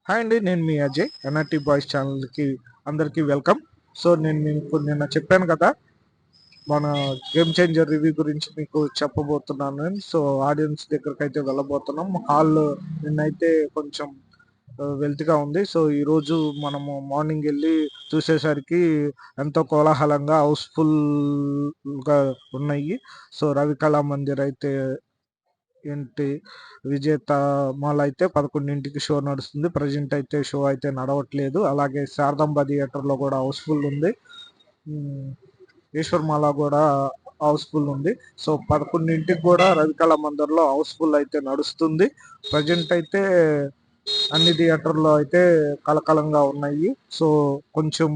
Hi అండి, నేను మీ Ajay NRT boys ఛానల్కి అందరికీ వెల్కమ్. సో నేను మీకు నిన్న చెప్పాను కదా, మన గేమ్ చేంజర్ రివ్యూ గురించి మీకు చెప్పబోతున్నాను. సో ఆడియన్స్ దగ్గరకు అయితే వెళ్ళబోతున్నాం. హాల్ నిన్నైతే కొంచెం వెల్తీగా ఉంది. సో ఈరోజు మనము మార్నింగ్ వెళ్ళి చూసేసరికి ఎంతో కోలాహలంగా హౌస్ఫుల్గా ఉన్నాయి. సో రవి కళా మందిర్ అయితే ఏంటి విజేత మాల్ అయితే 11ంటికి షో నడుస్తుంది. ప్రజెంట్ అయితే షో అయితే నడవట్లేదు. అలాగే శారదాంబ థియేటర్లో కూడా హౌస్ఫుల్ ఉంది. ఈశ్వర్ మాల కూడా హౌస్ఫుల్ ఉంది. సో 11ంటికి కూడా రవికళ మందిర్లో హౌస్ఫుల్ అయితే నడుస్తుంది. ప్రజెంట్ అయితే అన్ని థియేటర్లో అయితే కలకలంగా ఉన్నాయి. సో కొంచెం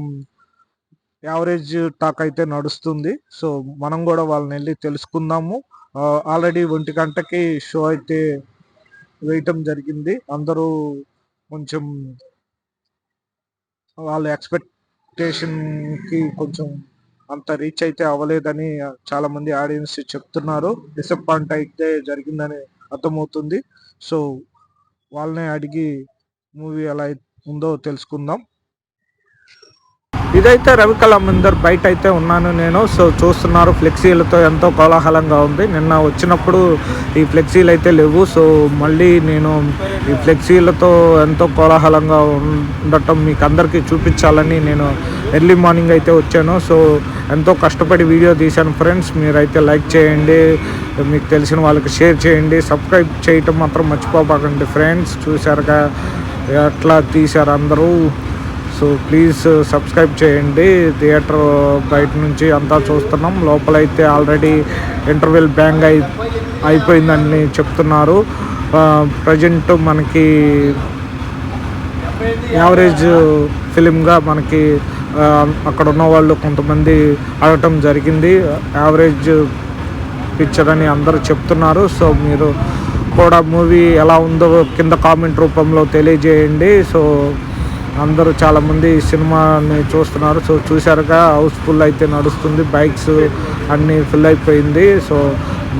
యావరేజ్ టాక్ అయితే నడుస్తుంది. సో మనం కూడా వాళ్ళని వెళ్ళి తెలుసుకుందాము. ఆల్రెడీ 1 గంటకి షో అయితే వేయటం జరిగింది. అందరూ కొంచెం వాళ్ళ ఎక్స్పెక్టేషన్కి కొంచెం అంత రీచ్ అయితే అవ్వలేదని చాలా మంది ఆడియన్స్ చెప్తున్నారు. డిసప్పాయింట్ అయితే జరిగిందని అర్థమవుతుంది. సో వాళ్ళనే అడిగి మూవీ ఎలా ఉందో తెలుసుకుందాం. ఇదైతే రవికళ మందిర్ బయట అయితే ఉన్నాను నేను. సో చూస్తున్నారు, ఫ్లెక్సీలతో ఎంతో కోలాహలంగా ఉంది. నిన్న వచ్చినప్పుడు ఈ ఫ్లెక్సీలు అయితే లేవు. సో మళ్ళీ నేను ఈ ఫ్లెక్సీలతో ఎంతో కోలాహలంగా ఉండటం మీకు అందరికీ చూపించాలని నేను ఎర్లీ మార్నింగ్ అయితే వచ్చాను. సో ఎంతో కష్టపడి వీడియో తీశాను ఫ్రెండ్స్. మీరైతే లైక్ చేయండి, మీకు తెలిసిన వాళ్ళకి షేర్ చేయండి, సబ్స్క్రైబ్ చేయటం మాత్రం మర్చిపోకండి ఫ్రెండ్స్. చూసారుగా ఎట్లా తీశారు అందరూ. సో ప్లీజ్ సబ్స్క్రైబ్ చేయండి. థియేటర్ బయట నుంచి అంతా చూస్తున్నాం. లోపలైతే ఆల్రెడీ ఇంటర్వెల్ బ్యాంగ్ అయిపోయిందని చెప్తున్నారు. ప్రజెంట్ మనకి యావరేజ్ ఫిలింగా మనకి అక్కడ ఉన్న వాళ్ళు కొంతమంది అడగటం జరిగింది. యావరేజ్ పిక్చర్ అని అందరూ చెప్తున్నారు. సో మీరు కూడా మూవీ ఎలా ఉందో కింద కామెంట్ రూపంలో తెలియజేయండి. సో అందరూ చాలామంది సినిమాని చూస్తున్నారు. సో చూసారుగా హౌస్ఫుల్ అయితే నడుస్తుంది. బైక్స్ అన్నీ ఫుల్ అయిపోయింది. సో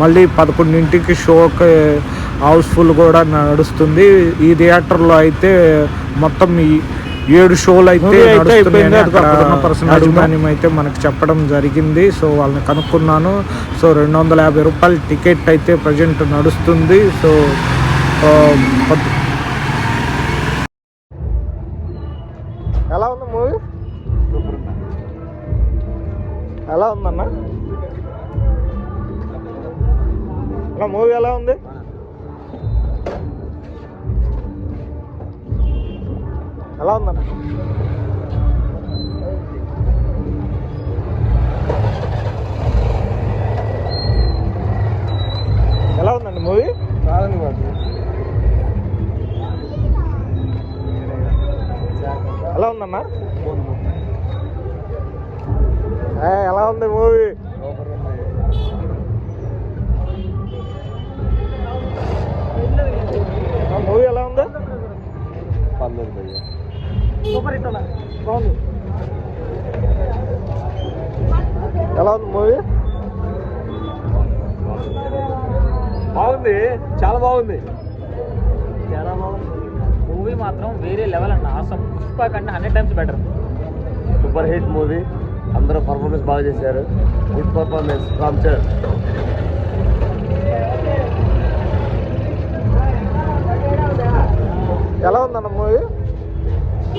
మళ్ళీ 11ంటికి షోకి హౌస్ఫుల్ కూడా నడుస్తుంది. ఈ థియేటర్లో అయితే మొత్తం 7 షోలు అయితే యాజమాన్యం అయితే మనకు చెప్పడం జరిగింది. సో వాళ్ళని కనుక్కున్నాను. సో 250 రూపాయలు టికెట్ అయితే ప్రజెంట్ నడుస్తుంది. సో ఎలా ఉంది మూవీ? ఎలా ఉందన్న? మూవీ ఎలా ఉంది? ఎలా ఉందన్న? ఎలా ఉందండి మూవీ? ఎలా ఉందన్నా? ఎలా ఉంది మూవీ? మూవీ ఎలా ఉంది? ఎలా ఉంది మూవీ? బాగుంది, చాలా బాగుంది, చాలా బాగుంది. మూవీ మాత్రం వేరే లెవెల్ అన్న. అసలు పుష్ప కన్నా 100 times better. Super hit movie. అందరూ పర్ఫార్మెన్స్ బాగా చేశారు. Good performance Ram Charan. ఎలా ఉందన్న మూవీ?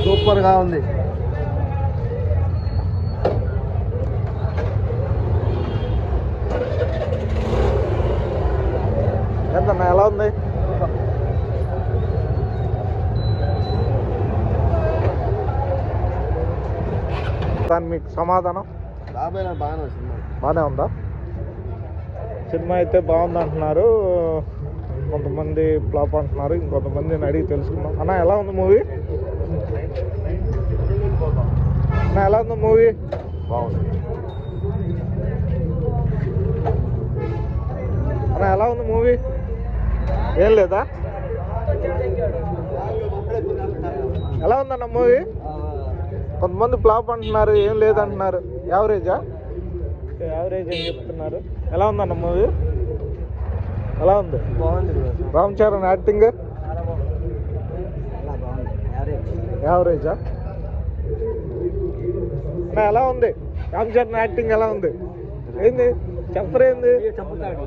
సూపర్గా ఉంది. ఎంతన్నా ఎలా ఉంది? దాని మీకు సమాధానం? బాగానే ఉందా? సినిమా అయితే బాగుంది అంటున్నారు, కొంతమంది ఫ్లాప్ అంటున్నారు, ఇంకొంతమందిని అడిగి తెలుసుకున్నాం. అన్న ఎలా ఉంది మూవీ? అన్న ఎలా ఉంది మూవీ? బాగుంది. అన్న ఎలా ఉంది మూవీ? ఏం లేదా? ఎలా ఉందన్న మూవీ? కొంతమంది ఫ్లాప్ అంటున్నారు, ఏం లేదంటున్నారు. యావరేజా? యావరేజ్ అని చెప్తున్నారు. ఎలా ఉందన్న మూవీ? ఎలా ఉంది? బాగుంది. రామ్ చరణ్ యాక్టింగ్ యావరేజా? ఎలా ఉంది రామ్ చరణ్ యాక్టింగ్ ఎలా ఉంది? ఏంది చెప్పరేంది? చెప్పుతాడు